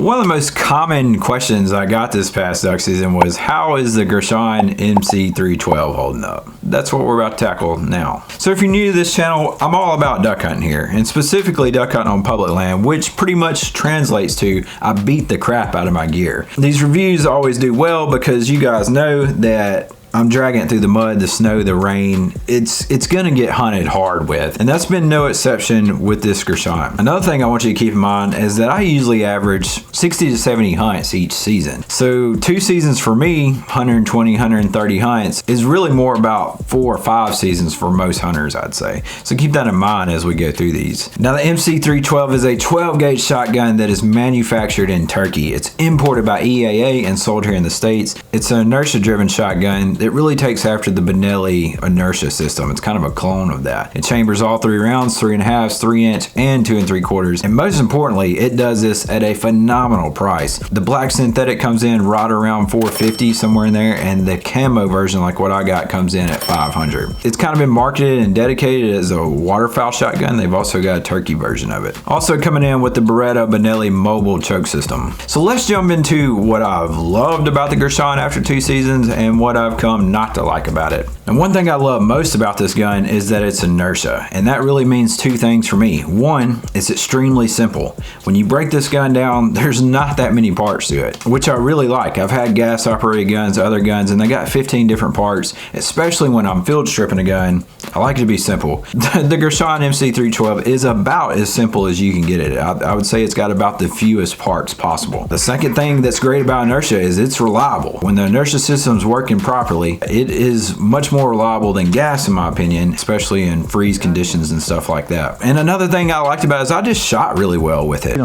One of the most common questions I got this past duck season was, how is the Girsan MC312 holding up? That's what we're about to tackle now. So if you're new to this channel, I'm all about duck hunting here, and specifically duck hunting on public land, which pretty much translates to I beat the crap out of my gear. These reviews always do well because you guys know that I'm dragging it through the mud, the snow, the rain. It's gonna get hunted hard with, and that's been no exception with this Girsan. Another thing I want you to keep in mind is that I usually average 60 to 70 hunts each season. So 2 seasons for me, 120, 130 hunts, is really more about 4 or 5 seasons for most hunters, I'd say. So keep that in mind as we go through these. Now the MC312 is a 12 gauge shotgun that is manufactured in Turkey. It's imported by EAA and sold here in the States. It's an inertia driven shotgun. It really takes after the Benelli inertia system. It's kind of a clone of that. It chambers all 3 rounds, 3.5, 3-inch, and 2 3/4. And most importantly, it does this at a phenomenal price. The black synthetic comes in right around $450, somewhere in there, and the camo version, like what I got, comes in at $500. It's kind of been marketed and dedicated as a waterfowl shotgun. They've also got a turkey version of it. Also coming in with the Beretta Benelli mobile choke system. So let's jump into what I've loved about the Girsan after 2 seasons and what I've come not to like about it. And one thing I love most about this gun is that it's inertia, and that really means 2 things for me. One, it's extremely simple. When you break this gun down, there's not that many parts to it, which I really like. I've had gas operated guns, other guns, and they got 15 different parts, especially when I'm field stripping a gun. I like it to be simple. The Girsan MC312 is about as simple as you can get it. I would say it's got about the fewest parts possible. The second thing that's great about inertia is it's reliable. When the inertia system's working properly, it is much more reliable than gas, in my opinion, especially in freeze conditions and stuff like that. And another thing I liked about it is I just shot really well with it.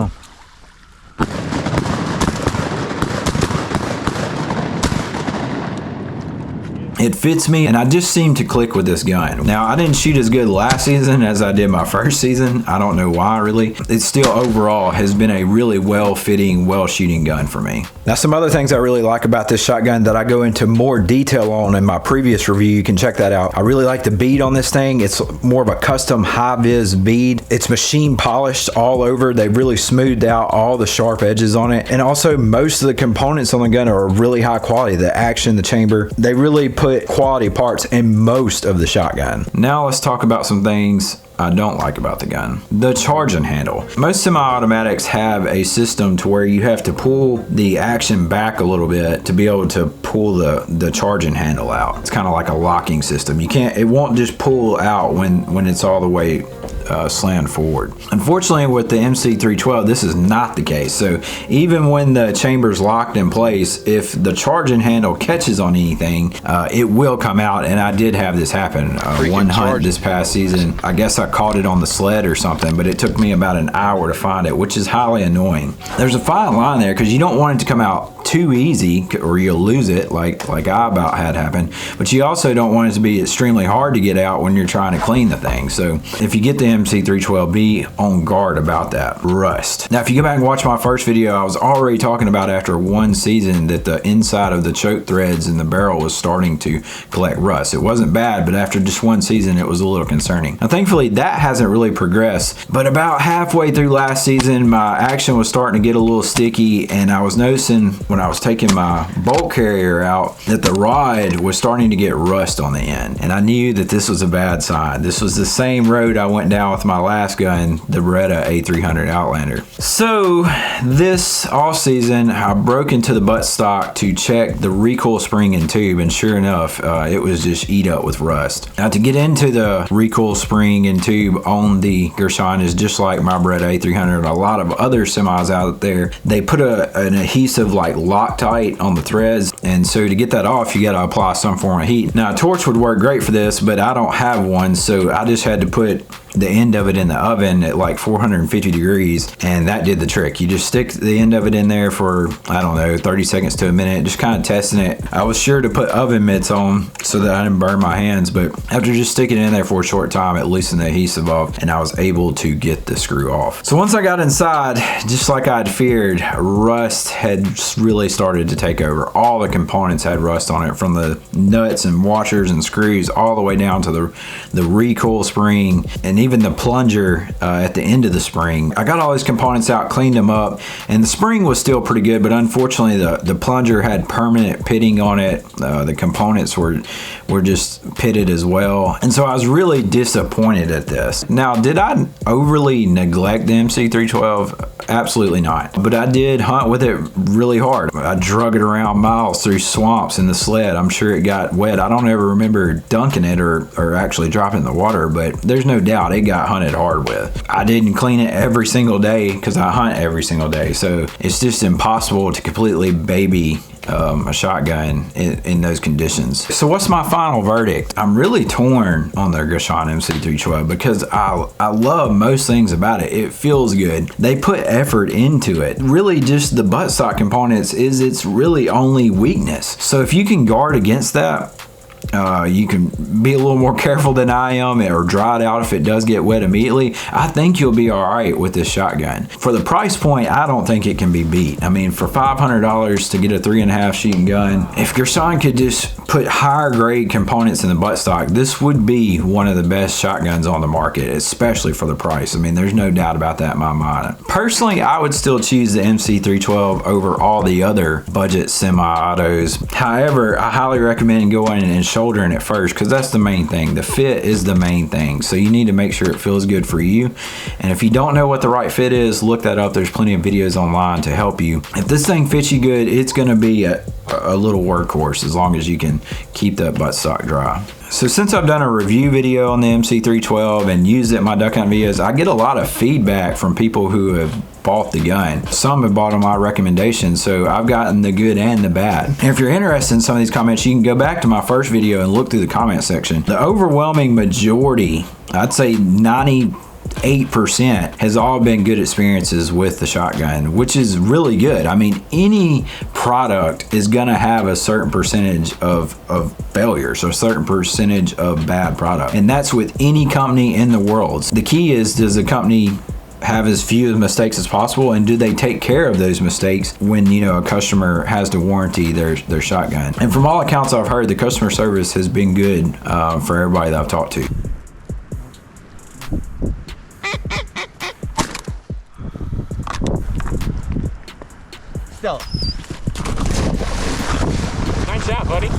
It fits me, and I just seem to click with this gun. Now, I didn't shoot as good last season as I did my first season. I don't know why, really. It still overall has been a really well-fitting, well-shooting gun for me. Now, some other things I really like about this shotgun that I go into more detail on in my previous review, you can check that out. I really like the bead on this thing. It's more of a custom high-vis bead. It's machine polished all over. They really smoothed out all the sharp edges on it. And also, most of the components on the gun are really high quality. The action, the chamber, they really put quality parts in most of the shotgun. Now let's talk about some things I don't like about the gun. The charging handle. Most semi-automatics have a system to where you have to pull the action back a little bit to be able to pull the charging handle out. It's kind of like a locking system. You can't, it won't just pull out when it's all the way slammed forward. Unfortunately, with the MC312, this is not the case. So even when the chamber's locked in place, if the charging handle catches on anything, it will come out, and I did have this happen. One hunt this past season, I guess I caught it on the sled or something, but it took me about an hour to find it, which is highly annoying. There's a fine line there because you don't want it to come out too easy or you'll lose it, like I about had happen, but you also don't want it to be extremely hard to get out when you're trying to clean the thing. So if you get the MC312, be on guard about that. Rust. Now if you go back and watch my first video, I was already talking about after 1 season that the inside of the choke threads in the barrel was starting to collect rust. It wasn't bad, but after just 1 season it was a little concerning. Now thankfully that hasn't really progressed, but about halfway through last season my action was starting to get a little sticky, and I was noticing when I was taking my bolt carrier out that the rod was starting to get rust on the end, and I knew that this was a bad sign. This was the same road I went down with my last gun, the Beretta A300 Outlander. So this off season I broke into the buttstock to check the recoil spring and tube, and sure enough it was just eat up with rust. Now to get into the recoil spring and tube on the Girsan is just like my Beretta A300. A lot of other semis out there, they put an adhesive like Loctite on the threads, and so to get that off you got to apply some form of heat. Now a torch would work great for this, but I don't have one, so I just had to put the end of it in the oven at like 450 degrees, and that did the trick. You just stick the end of it in there for, I don't know, 30 seconds to a minute, just kind of testing it. I was sure to put oven mitts on so that I didn't burn my hands, but after just sticking it in there for a short time, it loosened the adhesive off, and I was able to get the screw off. So once I got inside, just like I'd feared, rust had really started to take over. All the components had rust on it, from the nuts and washers and screws all the way down to the recoil spring and even the plunger at the end of the spring. I got all these components out, cleaned them up, and the spring was still pretty good, but unfortunately the plunger had permanent pitting on it. The components were just pitted as well, and so I was really disappointed at this. Now, did I overly neglect the MC312? Absolutely not, but I did hunt with it really hard. I drug it around miles through swamps in the sled. I'm sure it got wet. I don't ever remember dunking it or actually dropping it in the water, but there's no doubt it got hunted hard with. I didn't clean it every single day because I hunt every single day, so it's just impossible to completely baby a shotgun in those conditions. So what's my final verdict? I'm really torn on the Girsan MC312 because I love most things about it. It feels good. They put effort into it. Really, just the buttstock components is its really only weakness. So if you can guard against that, you can be a little more careful than I am, or dry it out if it does get wet immediately. I think you'll be all right with this shotgun. For the price point, I don't think it can be beat. I mean, for $500 to get a 3.5 shooting gun, if Girsan could just put higher grade components in the buttstock, this would be one of the best shotguns on the market, especially for the price. I mean, there's no doubt about that in my mind. Personally, I would still choose the MC312 over all the other budget semi-autos. However, I highly recommend going and shouldering it first, because that's the main thing. The fit is the main thing, so you need to make sure it feels good for you. And if you don't know what the right fit is, look that up. There's plenty of videos online to help you. If this thing fits you good, it's going to be a little workhorse as long as you can keep that buttstock dry. So since I've done a review video on the MC312 and used it in my duck hunt videos, I get a lot of feedback from people who have bought the gun. Some have bought on my recommendation, so I've gotten the good and the bad. And if you're interested in some of these comments, you can go back to my first video and look through the comment section. The overwhelming majority, I'd say 98%, has all been good experiences with the shotgun, which is really good. I mean, any product is gonna have a certain percentage of failures, or a certain percentage of bad product, and that's with any company in the world. The key is, does the company have as few mistakes as possible, and do they take care of those mistakes when, you know, a customer has to warranty their shotgun? And from all accounts I've heard, the customer service has been good for everybody that I've talked to. Still. Nice shot, buddy.